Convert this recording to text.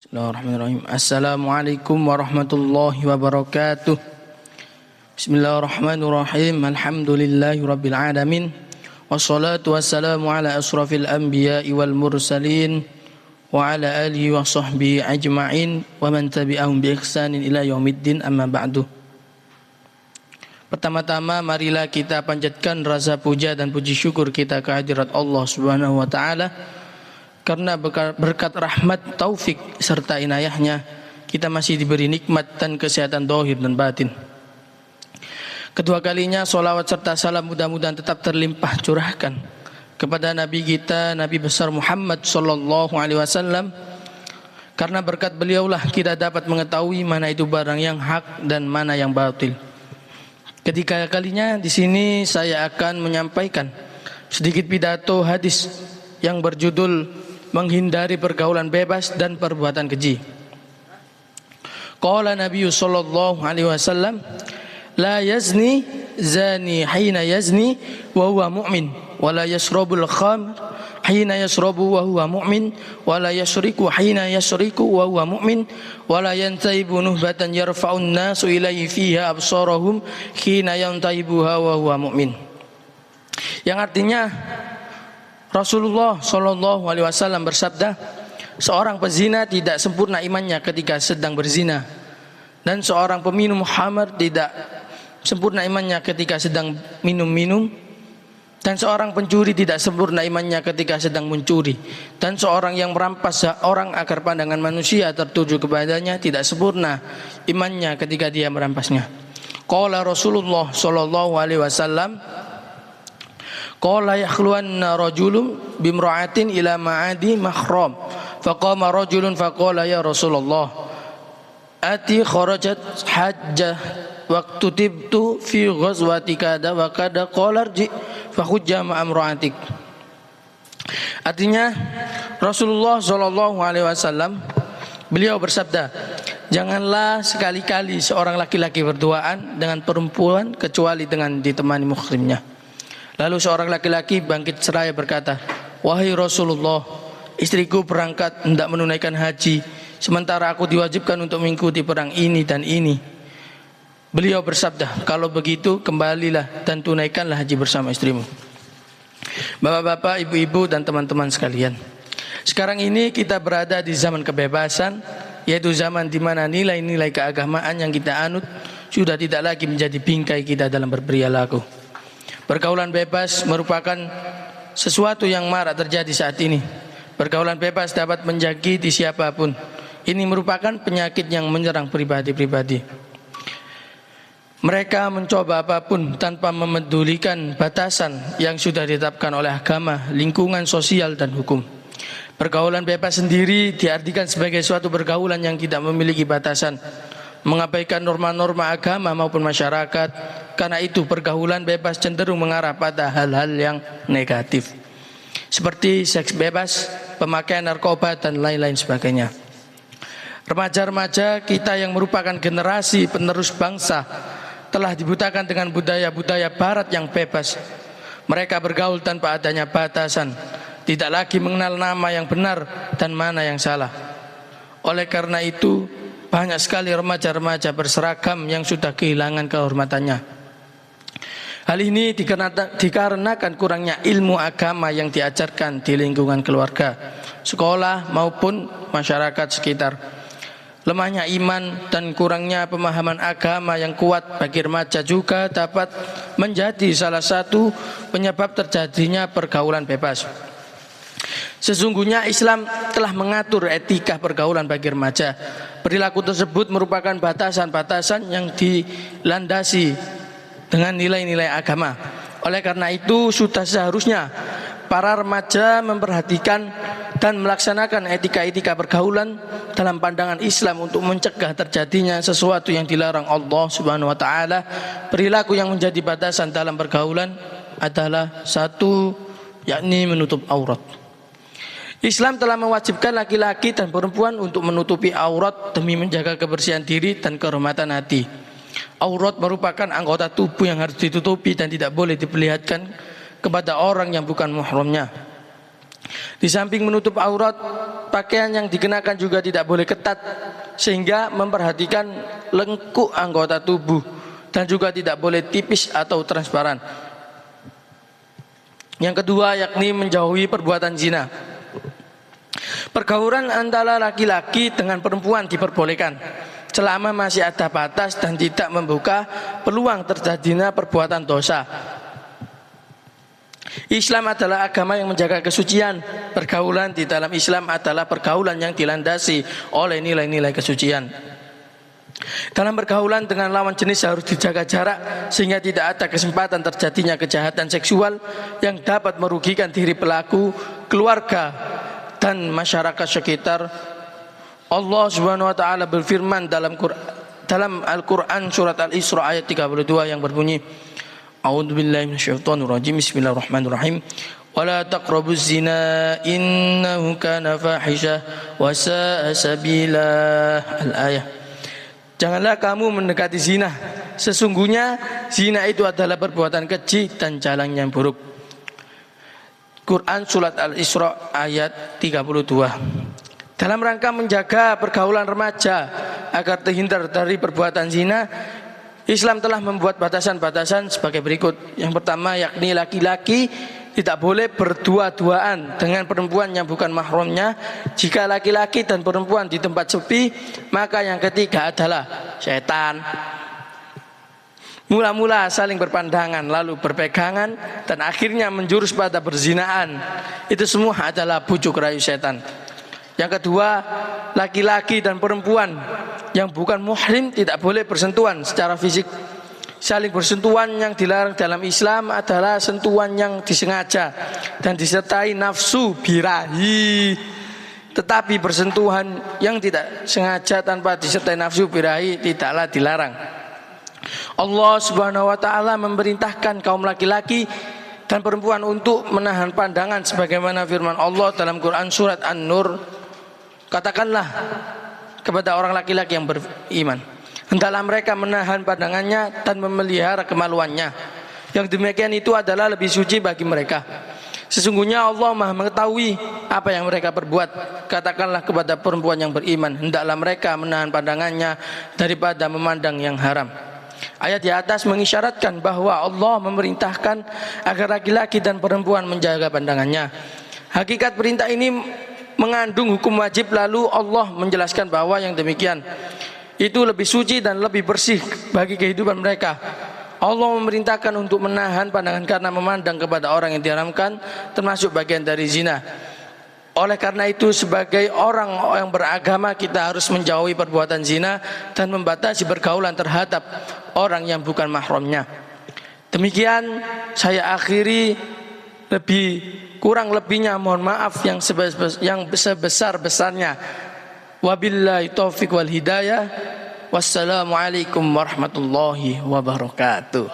Bismillahirrahmanirrahim. Assalamualaikum warahmatullahi wabarakatuh. Bismillahirrahmanirrahim. Alhamdulillahi rabbil alamin. Wassalatu wassalamu ala asrafil anbiya'i wal mursalin wa ala alihi wa sahbihi ajma'in wa man tabi'ahum bi ihsanin ila yaumiddin, amma ba'du. Pertama-tama marilah kita panjatkan rasa puja dan puji syukur kita kehadirat Allah Subhanahu wa taala, karena berkat rahmat, taufik serta inayahnya kita masih diberi nikmat dan kesehatan zahir dan batin. Kedua kalinya salawat serta salam mudah-mudahan tetap terlimpah curahkan kepada Nabi kita, Nabi besar Muhammad sallallahu alaihi wasallam, karena berkat beliaulah kita dapat mengetahui mana itu barang yang hak dan mana yang batil. Ketiga kalinya di sini saya akan menyampaikan sedikit pidato hadis yang berjudul menghindari pergaulan bebas dan perbuatan keji. Qala Nabi sallallahu alaihi wasallam, la yazni zani hina yazni wa huwa mu'min, wa la yashrabul khamr hina yashrabu wa huwa mu'min, wa la yashriku hina yashriku wa huwa mu'min, wa la yantaibu nuhbatan yarfa'un nasu ilaihi fiha absarahum hina yantaibuha wa huwa mu'min. Yang artinya Rasulullah Shallallahu Alaihi Wasallam bersabda, seorang pezina tidak sempurna imannya ketika sedang berzina, dan seorang peminum khamar tidak sempurna imannya ketika sedang minum-minum, dan seorang pencuri tidak sempurna imannya ketika sedang mencuri, dan seorang yang merampas orang agar pandangan manusia tertuju kepadanya tidak sempurna imannya ketika dia merampasnya. Qala Rasulullah Shallallahu Alaihi Wasallam, qala yakhluwanna rajulun bimra'atin ila ma'adi mahram, faqama rajulun faqala ya Rasulullah ati kharajat hajjah waqtu tibtu fi ghazwati kada wa kada qala rji fakhujja ma'amra'atik. Artinya Rasulullah sallallahu alaihi wasallam beliau bersabda, janganlah sekali-kali seorang laki-laki berduaan dengan perempuan kecuali dengan ditemani muhrimnya. Lalu seorang laki-laki bangkit seraya berkata, wahai Rasulullah, istriku berangkat hendak menunaikan haji, sementara aku diwajibkan untuk mengikuti perang ini dan ini. Beliau bersabda, kalau begitu kembalilah dan tunaikanlah haji bersama istrimu. Bapak-bapak, ibu-ibu dan teman-teman sekalian, sekarang ini kita berada di zaman kebebasan, yaitu zaman di mana nilai-nilai keagamaan yang kita anut sudah tidak lagi menjadi bingkai kita dalam berperilaku. Pergaulan bebas merupakan sesuatu yang marak terjadi saat ini. Pergaulan bebas dapat menjangkiti siapapun. Ini merupakan penyakit yang menyerang pribadi-pribadi. Mereka mencoba apapun tanpa memedulikan batasan yang sudah ditetapkan oleh agama, lingkungan sosial dan hukum. Pergaulan bebas sendiri diartikan sebagai suatu pergaulan yang tidak memiliki batasan, mengabaikan norma-norma agama maupun masyarakat. Karena itu pergaulan bebas cenderung mengarah pada hal-hal yang negatif, seperti seks bebas, pemakaian narkoba dan lain-lain sebagainya. Remaja-remaja kita yang merupakan generasi penerus bangsa telah dibutakan dengan budaya-budaya barat yang bebas. Mereka bergaul tanpa adanya batasan, tidak lagi mengenal nama yang benar dan mana yang salah. Oleh karena itu banyak sekali remaja-remaja berseragam yang sudah kehilangan kehormatannya. Hal ini dikarenakan kurangnya ilmu agama yang diajarkan di lingkungan keluarga, sekolah maupun masyarakat sekitar. Lemahnya iman dan kurangnya pemahaman agama yang kuat bagi remaja juga dapat menjadi salah satu penyebab terjadinya pergaulan bebas. Sesungguhnya Islam telah mengatur etika pergaulan bagi remaja. Perilaku tersebut merupakan batasan-batasan yang dilandasi dengan nilai-nilai agama. Oleh karena itu sudah seharusnya para remaja memperhatikan dan melaksanakan etika-etika pergaulan dalam pandangan Islam untuk mencegah terjadinya sesuatu yang dilarang Allah Subhanahu wa taala. Perilaku yang menjadi batasan dalam pergaulan adalah satu, yakni menutup aurat. Islam telah mewajibkan laki-laki dan perempuan untuk menutupi aurat demi menjaga kebersihan diri dan kehormatan hati. Aurat merupakan anggota tubuh yang harus ditutupi dan tidak boleh diperlihatkan kepada orang yang bukan mahramnya. Di samping menutup aurat, pakaian yang dikenakan juga tidak boleh ketat sehingga memperhatikan lengkuk anggota tubuh, dan juga tidak boleh tipis atau transparan. Yang kedua yakni menjauhi perbuatan zina. Pergaulan antara laki-laki dengan perempuan diperbolehkan selama masih ada batas dan tidak membuka peluang terjadinya perbuatan dosa. Islam adalah agama yang menjaga kesucian. Pergaulan di dalam Islam adalah pergaulan yang dilandasi oleh nilai-nilai kesucian. Dalam pergaulan dengan lawan jenis harus dijaga jarak sehingga tidak ada kesempatan terjadinya kejahatan seksual yang dapat merugikan diri pelaku, keluarga, dan masyarakat sekitar. Allah Subhanahu wa taala berfirman dalam Al-Qur'an surat Al-Isra ayat 32 yang berbunyi, A'udzubillahi minasyaitonirrajim. Bismillahirrahmanirrahim. Wala taqrabuz zina innahu kana fahisyah wa sa'a sabila. Al-ayah. Janganlah kamu mendekati zina. Sesungguhnya zina itu adalah perbuatan keji dan jalan yang buruk. Quran surat Al-Isra ayat 32. Dalam rangka menjaga pergaulan remaja agar terhindar dari perbuatan zina, Islam telah membuat batasan-batasan sebagai berikut. Yang pertama yakni laki-laki tidak boleh berdua-duaan dengan perempuan yang bukan mahramnya. Jika laki-laki dan perempuan di tempat sepi, maka yang ketiga adalah setan. Mula-mula saling berpandangan, lalu berpegangan, dan akhirnya menjurus pada berzinaan. Itu semua adalah bujuk rayu setan. Yang kedua, laki-laki dan perempuan yang bukan muhrim tidak boleh bersentuhan secara fisik. Saling bersentuhan yang dilarang dalam Islam adalah sentuhan yang disengaja dan disertai nafsu birahi. Tetapi bersentuhan yang tidak sengaja tanpa disertai nafsu birahi tidaklah dilarang. Allah Subhanahu wa taala memerintahkan kaum laki-laki dan perempuan untuk menahan pandangan sebagaimana firman Allah dalam Quran surat An-Nur. Katakanlah kepada orang laki-laki yang beriman, hendaklah mereka menahan pandangannya dan memelihara kemaluannya. Yang demikian itu adalah lebih suci bagi mereka. Sesungguhnya Allah Maha mengetahui apa yang mereka perbuat. Katakanlah kepada perempuan yang beriman, hendaklah mereka menahan pandangannya daripada memandang yang haram. Ayat di atas mengisyaratkan bahwa Allah memerintahkan agar laki-laki dan perempuan menjaga pandangannya. Hakikat perintah ini mengandung hukum wajib, lalu Allah menjelaskan bahwa yang demikian itu lebih suci dan lebih bersih bagi kehidupan mereka. Allah memerintahkan untuk menahan pandangan karena memandang kepada orang yang diharamkan, termasuk bagian dari zina. Oleh karena itu sebagai orang yang beragama kita harus menjauhi perbuatan zina dan membatasi pergaulan terhadap orang yang bukan mahramnya. Demikian saya akhiri, kurang lebihnya mohon maaf yang sebesar-besarnya. Wabillahi taufiq wal hidayah. Wassalamualaikum warahmatullahi wabarakatuh.